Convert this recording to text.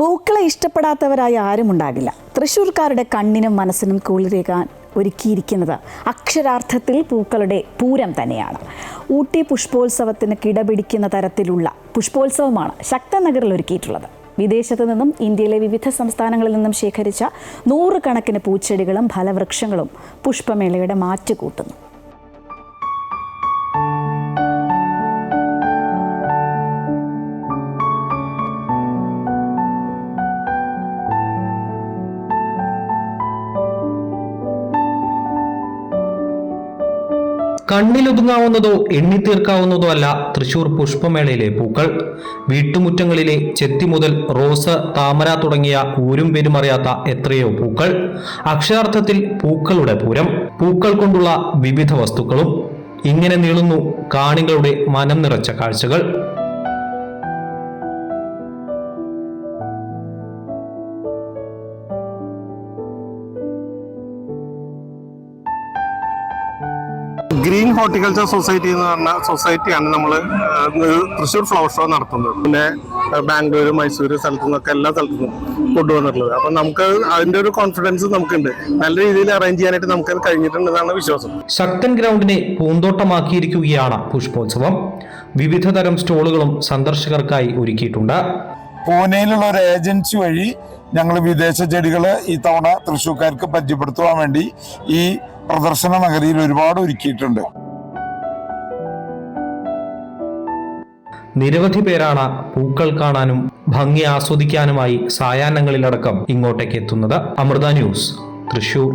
പൂക്കളെ ഇഷ്ടപ്പെടാത്തവരായി ആരുമുണ്ടാകില്ല. തൃശ്ശൂർക്കാരുടെ കണ്ണിനും മനസ്സിനും കുളിരേകാൻ ഒരുക്കിയിരിക്കുന്നത് അക്ഷരാർത്ഥത്തിൽ പൂക്കളുടെ പൂരം തന്നെയാണ്. ഊട്ടി പുഷ്പോത്സവത്തിന് കിടപിടിക്കുന്ന തരത്തിലുള്ള പുഷ്പോത്സവമാണ് ശക്തനഗറിൽ ഒരുക്കിയിട്ടുള്ളത്. വിദേശത്തു നിന്നും ഇന്ത്യയിലെ വിവിധ സംസ്ഥാനങ്ങളിൽ നിന്നും ശേഖരിച്ച 100 കണക്കിന് പൂച്ചെടികളും ഫലവൃക്ഷങ്ങളും പുഷ്പമേളയുടെ മാറ്റുകൂട്ടുന്നു. കണ്ണിലൊതുങ്ങാവുന്നതോ എണ്ണിത്തീർക്കാവുന്നതോ അല്ല തൃശൂർ പുഷ്പമേളയിലെ പൂക്കൾ. വീട്ടുമുറ്റങ്ങളിലെ ചെത്തി മുതൽ റോസ്, താമര തുടങ്ങിയ ഊരും പേരുമറിയാത്ത എത്രയോ പൂക്കൾ. അക്ഷരാർത്ഥത്തിൽ പൂക്കളുടെ പൂരം. പൂക്കൾ കൊണ്ടുള്ള വിവിധ വസ്തുക്കളും. ഇങ്ങനെ നീളുന്നു കാണികളുടെ മനം നിറച്ച കാഴ്ചകൾ. ഗ്രീൻ ഹോർട്ടിക്കൾച്ചർ സൊസൈറ്റി എന്ന് പറഞ്ഞ സൊസൈറ്റിയാണ് നമ്മൾ തൃശ്ശൂർ ഫ്ലവർ ഷോ നടത്തുന്നത്. പിന്നെ ബാംഗ്ലൂർ, മൈസൂർ സ്ഥലത്തു നിന്നൊക്കെ എല്ലാ സ്ഥലത്തു നിന്നും കൊണ്ടുവന്നിട്ടുള്ളത്. അപ്പം നമുക്ക് അതിന്റെ ഒരു കോൺഫിഡൻസ് നമുക്കുണ്ട്. നല്ല രീതിയിൽ അറേഞ്ച് ചെയ്യാനായിട്ട് നമുക്ക് കഴിഞ്ഞിട്ടുണ്ടെന്നാണ് വിശ്വാസം. ശക്തൻ ഗ്രൗണ്ടിനെ പൂന്തോട്ടമാക്കിയിരിക്കുകയാണ് പുഷ്പോത്സവം. വിവിധ തരം സ്റ്റോളുകളും സന്ദർശകർക്കായി ഒരുക്കിയിട്ടുണ്ട്. പൂനെയിലുള്ള ഒരു ഏജൻസി വഴി ഞങ്ങൾ വിദേശ ചെടികൾ ഈ തവണ തൃശ്ശൂർക്കാർക്ക് പരിചയപ്പെടുത്തുവാൻ വേണ്ടി ഈ പ്രദർശന നഗരിയിൽ ഒരുപാട് ഒരുക്കിയിട്ടുണ്ട്. നിരവധി പേരാണ് പൂക്കൾ കാണാനും ഭംഗി ആസ്വദിക്കാനുമായി സായാഹ്നങ്ങളിലടക്കം ഇങ്ങോട്ടേക്ക് എത്തുന്നത്. അമൃത ന്യൂസ്, തൃശൂർ.